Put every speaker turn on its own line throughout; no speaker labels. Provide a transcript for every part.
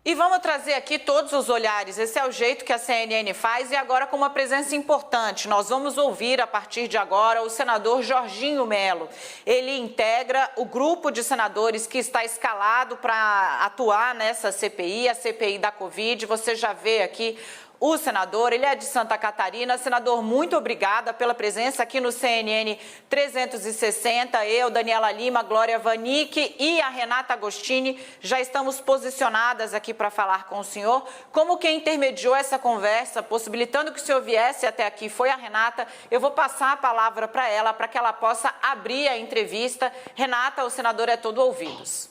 E vamos trazer aqui todos os olhares. Esse é o jeito que a CNN faz e agora com uma presença importante. Nós vamos ouvir a partir de agora o senador Jorginho Melo. Ele integra o grupo de senadores que está escalado para atuar nessa CPI, a CPI da Covid. Você já vê aqui o senador, ele é de Santa Catarina. Senador, muito obrigada pela presença aqui no CNN 360. Eu, Daniela Lima, Glória Vanik e a Renata Agostini já estamos posicionadas aqui para falar com o senhor. Como quem intermediou essa conversa, possibilitando que o senhor viesse até aqui, foi a Renata. Eu vou passar a palavra para ela, para que ela possa abrir a entrevista. Renata, o senador é todo ouvidos.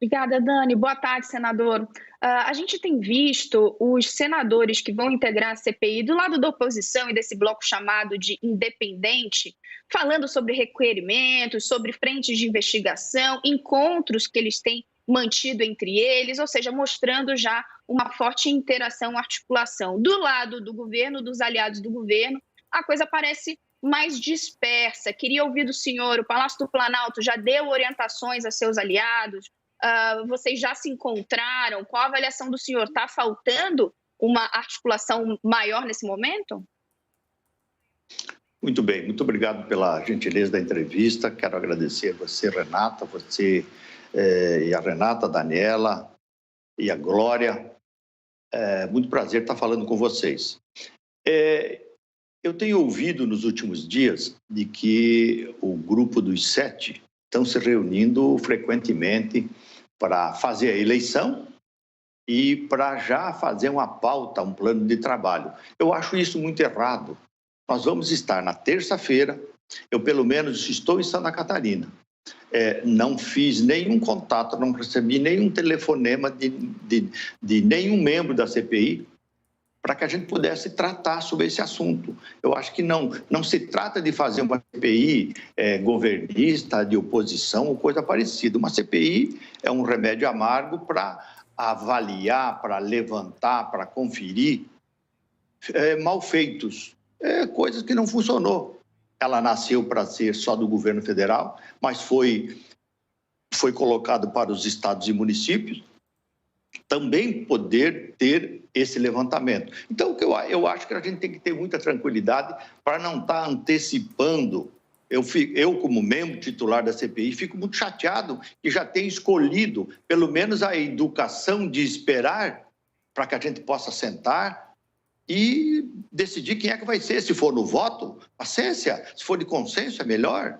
Obrigada, Dani. Boa tarde, senador. A gente tem visto os senadores que vão integrar a CPI do lado da oposição e desse bloco chamado de independente, falando sobre requerimentos, sobre frentes de investigação, encontros que eles têm mantido entre eles, ou seja, mostrando já uma forte interação, articulação. Do lado do governo, dos aliados do governo, a coisa parece mais dispersa. Queria ouvir do senhor, o Palácio do Planalto já deu orientações a seus aliados? Vocês já se encontraram? Qual a avaliação do senhor? Está faltando uma articulação maior nesse momento?
Muito bem, muito obrigado pela gentileza da entrevista. Quero agradecer a você, Renata, e a Renata, a Daniela e a Glória. Muito prazer estar falando com vocês. Eu tenho ouvido nos últimos dias de que o grupo dos 7 estão se reunindo frequentemente para fazer a eleição e para já fazer uma pauta, um plano de trabalho. Eu acho isso muito errado. Nós vamos estar na terça-feira, eu pelo menos estou em Santa Catarina. Não fiz nenhum contato, não recebi nenhum telefonema de nenhum membro da CPI para que a gente pudesse tratar sobre esse assunto. Eu acho que não se trata de fazer uma CPI governista, de oposição ou coisa parecida. Uma CPI é um remédio amargo para avaliar, para levantar, para conferir malfeitos, coisas que não funcionou. Ela nasceu para ser só do governo federal, mas foi colocado para os estados e municípios também poder ter esse levantamento. Então, eu acho que a gente tem que ter muita tranquilidade para não estar antecipando. Eu, como membro titular da CPI, fico muito chateado que já tenha escolhido, pelo menos, a educação de esperar para que a gente possa sentar e decidir quem é que vai ser. Se for no voto, paciência. Se for de consenso, é melhor.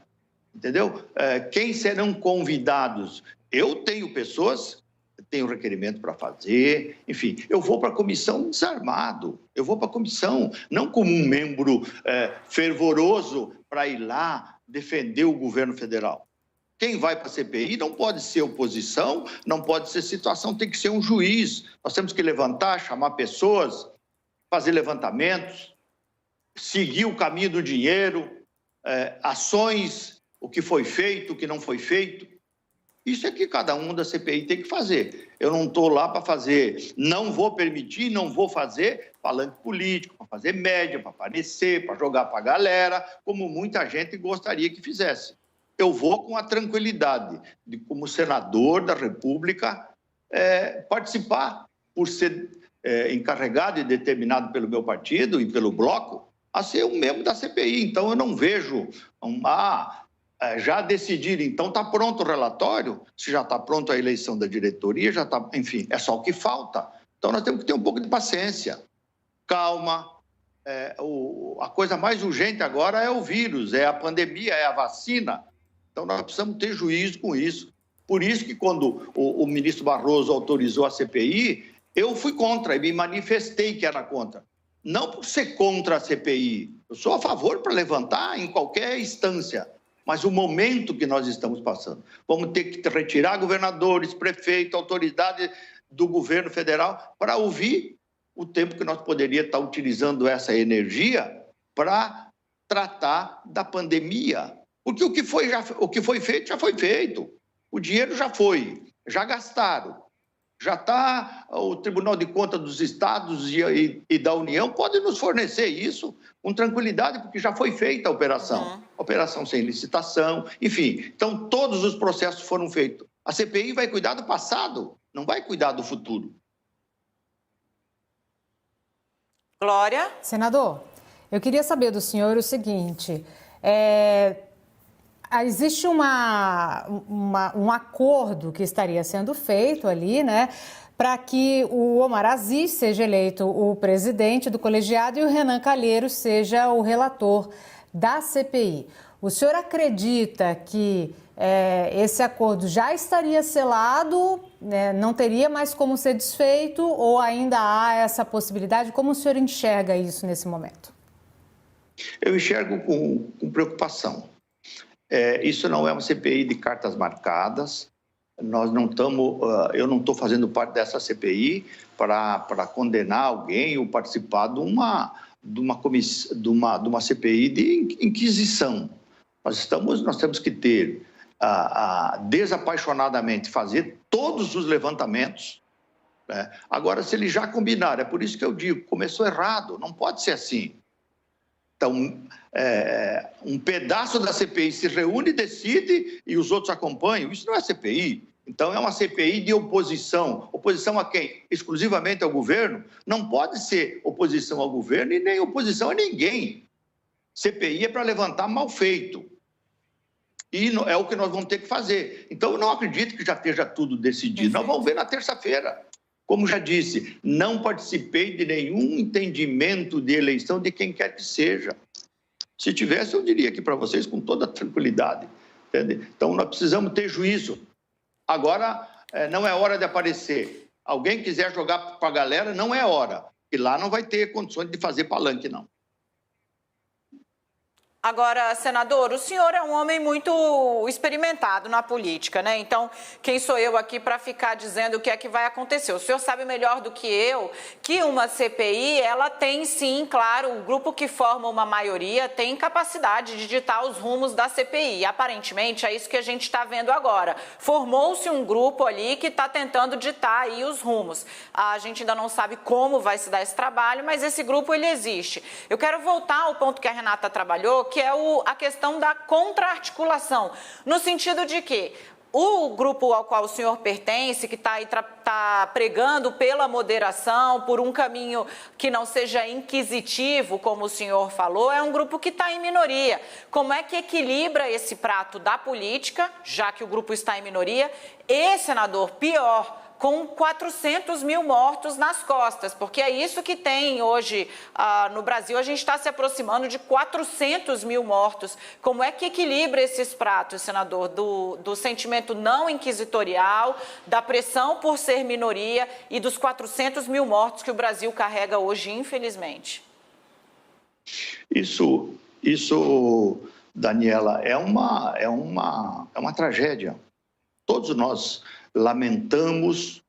Entendeu? Quem serão convidados? Eu tenho pessoas... Tenho requerimento para fazer, enfim, eu vou para a comissão desarmado, eu vou para a comissão, não como um membro fervoroso para ir lá defender o governo federal. Quem vai para a CPI não pode ser oposição, não pode ser situação, tem que ser um juiz. Nós temos que levantar, chamar pessoas, fazer levantamentos, seguir o caminho do dinheiro, ações, o que foi feito, o que não foi feito. Isso é que cada um da CPI tem que fazer. Eu não estou lá para fazer, não vou permitir, não vou fazer palanque político, para fazer média, para aparecer, para jogar para a galera, como muita gente gostaria que fizesse. Eu vou com a tranquilidade de, como senador da República, participar, por ser encarregado e determinado pelo meu partido e pelo bloco, a ser um membro da CPI. Então, eu não vejo já decidiram, então está pronto o relatório, se já está pronto a eleição da diretoria, já está, enfim, é só o que falta. Então nós temos que ter um pouco de paciência, calma. A coisa mais urgente agora é o vírus, é a pandemia, é a vacina. Então nós precisamos ter juízo com isso. Por isso que quando o ministro Barroso autorizou a CPI, eu fui contra e me manifestei que era contra. Não por ser contra a CPI, eu sou a favor para levantar em qualquer instância. Mas o momento que nós estamos passando, vamos ter que retirar governadores, prefeitos, autoridades do governo federal para ouvir o tempo que nós poderíamos estar utilizando essa energia para tratar da pandemia. Porque o que foi feito, já foi feito. O dinheiro já foi, já gastaram. Já está, o Tribunal de Contas dos Estados e da União pode nos fornecer isso com tranquilidade, porque já foi feita a operação. Operação sem licitação, enfim. Então, todos os processos foram feitos. A CPI vai cuidar do passado. não vai cuidar do futuro.
Glória?
Senador, eu queria saber do senhor o seguinte, existe um acordo que estaria sendo feito ali, né, para que o Omar Aziz seja eleito o presidente do colegiado e o Renan Calheiros seja o relator da CPI. O senhor acredita que esse acordo já estaria selado, né, não teria mais como ser desfeito ou ainda há essa possibilidade? Como o senhor enxerga isso nesse momento?
Eu enxergo com preocupação. Isso não é uma CPI de cartas marcadas. Nós não estamos, eu não estou fazendo parte dessa CPI para condenar alguém ou participar de uma CPI de inquisição. Nós temos que ter desapaixonadamente fazer todos os levantamentos, né? Agora, se eles já combinaram, é por isso que eu digo, começou errado, não pode ser assim. Então, um pedaço da CPI se reúne, decide e os outros acompanham. Isso não é CPI. Então, é uma CPI de oposição. Oposição a quem? Exclusivamente ao governo? Não pode ser oposição ao governo e nem oposição a ninguém. CPI é para levantar mal feito. E é o que nós vamos ter que fazer. Então, eu não acredito que já esteja tudo decidido. Nós vamos ver na terça-feira. Como já disse, não participei de nenhum entendimento de eleição de quem quer que seja. Se tivesse, eu diria aqui para vocês com toda tranquilidade. Entende? Então, nós precisamos ter juízo. Agora, não é hora de aparecer. Alguém quiser jogar para a galera, não é hora. E lá não vai ter condições de fazer palanque, não.
Agora, senador, o senhor é um homem muito experimentado na política, né? Então, quem sou eu aqui para ficar dizendo o que é que vai acontecer? O senhor sabe melhor do que eu que uma CPI, ela tem sim, claro, o grupo que forma uma maioria tem capacidade de ditar os rumos da CPI. Aparentemente, é isso que a gente está vendo agora. Formou-se um grupo ali que está tentando ditar aí os rumos. A gente ainda não sabe como vai se dar esse trabalho, mas esse grupo, ele existe. Eu quero voltar ao ponto que a Renata trabalhou, que é a questão da contra-articulação, no sentido de que o grupo ao qual o senhor pertence, que está pregando pela moderação, por um caminho que não seja inquisitivo, como o senhor falou, é um grupo que está em minoria. Como é que equilibra esse prato da política, já que o grupo está em minoria, e, senador, pior, com 400 mil mortos nas costas, porque é isso que tem hoje no Brasil. A gente está se aproximando de 400 mil mortos. Como é que equilibra esses pratos, senador, do sentimento não inquisitorial, da pressão por ser minoria e dos 400 mil mortos que o Brasil carrega hoje, infelizmente?
Isso, Daniela, é uma tragédia. Todos nós lamentamos,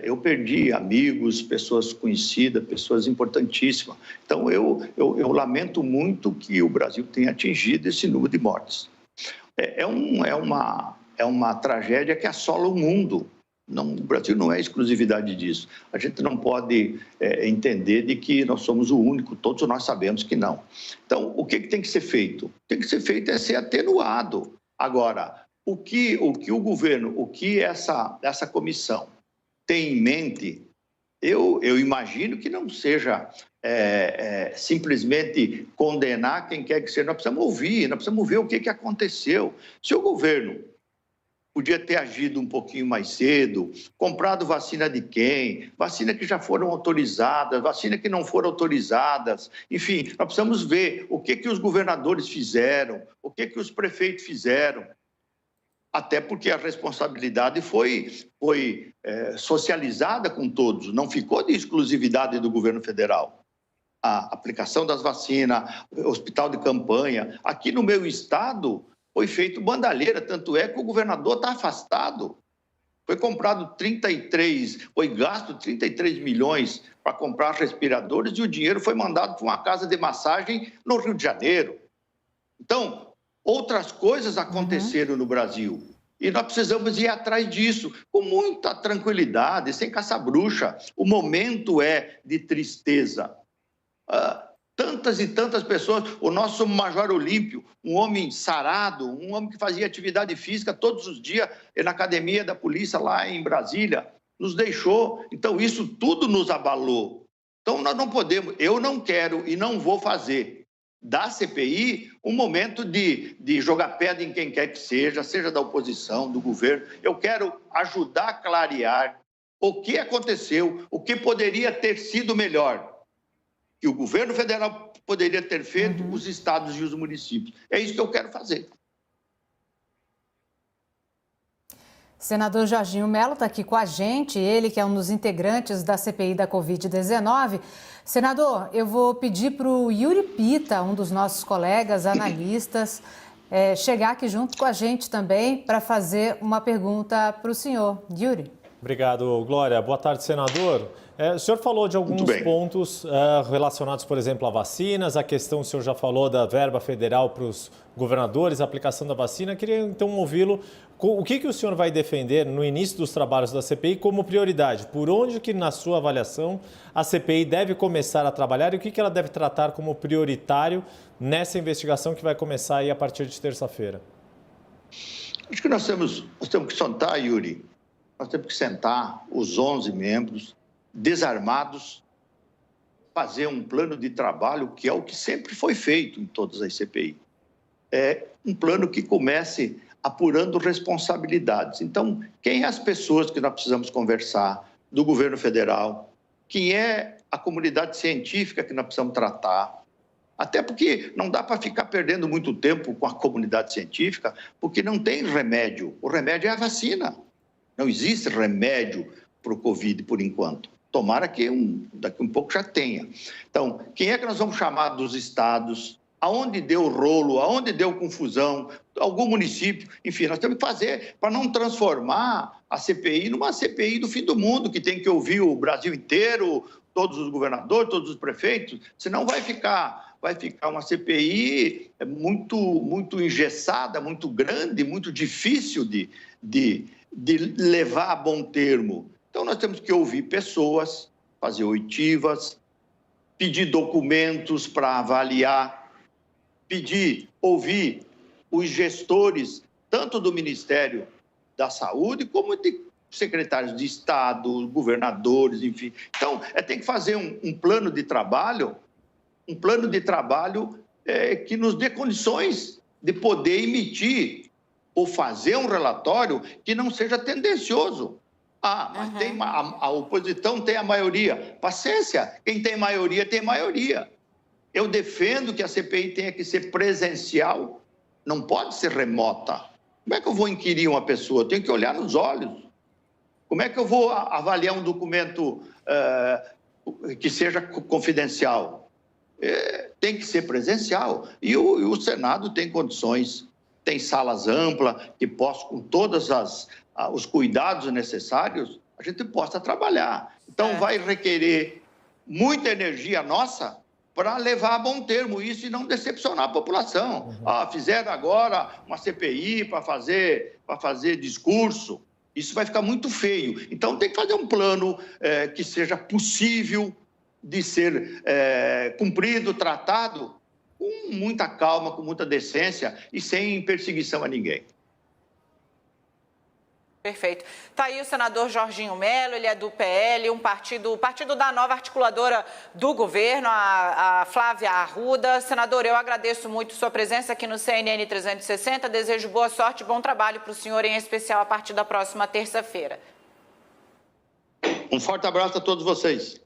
eu perdi amigos, pessoas conhecidas, pessoas importantíssimas. Então, eu lamento muito que o Brasil tenha atingido esse número de mortes. É uma tragédia que assola o mundo. Não, o Brasil não é exclusividade disso. A gente não pode entender de que nós somos o único, todos nós sabemos que não. Então, o que tem que ser feito? Tem que ser feito é ser atenuado. Agora, o que o governo, o que essa comissão tem em mente, eu imagino que não seja simplesmente condenar quem quer que seja. Nós precisamos ver o que aconteceu. Se o governo podia ter agido um pouquinho mais cedo, comprado vacina de quem, vacina que já foram autorizadas, vacina que não foram autorizadas, enfim, nós precisamos ver o que os governadores fizeram, o que os prefeitos fizeram. Até porque a responsabilidade foi socializada com todos, não ficou de exclusividade do governo federal. A aplicação das vacinas, hospital de campanha. Aqui no meu estado foi feito bandalheira, tanto é que o governador está afastado. Foi gasto 33 milhões para comprar respiradores e o dinheiro foi mandado para uma casa de massagem no Rio de Janeiro. Então, outras coisas aconteceram no Brasil e nós precisamos ir atrás disso com muita tranquilidade, sem caça-bruxa. O momento é de tristeza. tantas e tantas pessoas, o nosso Major Olímpio, um homem sarado, um homem que fazia atividade física todos os dias na academia da polícia lá em Brasília, nos deixou. Então, isso tudo nos abalou. Então, nós não podemos, eu não quero e não vou fazer da CPI um momento de jogar pedra em quem quer que seja da oposição, do governo. Eu quero ajudar a clarear o que aconteceu, o que poderia ter sido melhor, que o governo federal poderia ter feito, os estados e os municípios. É isso que eu quero fazer.
Senador Jorginho Mello está aqui com a gente, ele que é um dos integrantes da CPI da Covid-19. Senador, eu vou pedir para o Yuri Pita, um dos nossos colegas analistas, chegar aqui junto com a gente também para fazer uma pergunta para o senhor. Yuri.
Obrigado, Glória. Boa tarde, senador. O senhor falou de alguns pontos relacionados, por exemplo, a vacinas, a questão, o senhor já falou da verba federal para os governadores, a aplicação da vacina. Queria, então, ouvi-lo. O que o senhor vai defender no início dos trabalhos da CPI como prioridade? Por onde que, na sua avaliação, a CPI deve começar a trabalhar e o que ela deve tratar como prioritário nessa investigação que vai começar aí a partir de terça-feira?
Acho que nós temos que sentar, Yuri. Nós temos que sentar, os 11 membros, desarmados, fazer um plano de trabalho, que é o que sempre foi feito em todas as CPI. É um plano que comece apurando responsabilidades. Então, quem é as pessoas que nós precisamos conversar do governo federal? Quem é a comunidade científica que nós precisamos tratar? Até porque não dá para ficar perdendo muito tempo com a comunidade científica, porque não tem remédio. O remédio é a vacina. Não existe remédio para o Covid, por enquanto. Tomara que daqui um pouco já tenha. Então, quem é que nós vamos chamar dos estados? Aonde deu rolo? Aonde deu confusão? Algum município? Enfim, nós temos que fazer para não transformar a CPI numa CPI do fim do mundo, que tem que ouvir o Brasil inteiro, todos os governadores, todos os prefeitos. Senão vai ficar uma CPI muito engessada, muito grande, muito difícil de levar a bom termo. Então, nós temos que ouvir pessoas, fazer oitivas, pedir documentos para avaliar, ouvir os gestores, tanto do Ministério da Saúde, como de secretários de Estado, governadores, enfim. Então, tem que fazer um plano de trabalho, que nos dê condições de poder emitir ou fazer um relatório que não seja tendencioso. Mas a oposição tem a maioria. Paciência, quem tem maioria, tem maioria. Eu defendo que a CPI tenha que ser presencial, não pode ser remota. Como é que eu vou inquirir uma pessoa? Eu tenho que olhar nos olhos. Como é que eu vou avaliar um documento que seja confidencial? Tem que ser presencial. E o Senado tem condições, tem salas amplas, que possa, com todos os cuidados necessários, a gente possa trabalhar. Então, vai requerer muita energia nossa para levar a bom termo isso e não decepcionar a população. Fizeram agora uma CPI para fazer discurso. Isso vai ficar muito feio. Então, tem que fazer um plano que seja possível de ser cumprido, tratado, com muita calma, com muita decência e sem perseguição a ninguém.
Perfeito. Está aí o senador Jorginho Mello, ele é do PL, o partido da nova articuladora do governo, a Flávia Arruda. Senador, eu agradeço muito sua presença aqui no CNN 360, desejo boa sorte e bom trabalho para o senhor, em especial a partir da próxima terça-feira.
Um forte abraço a todos vocês.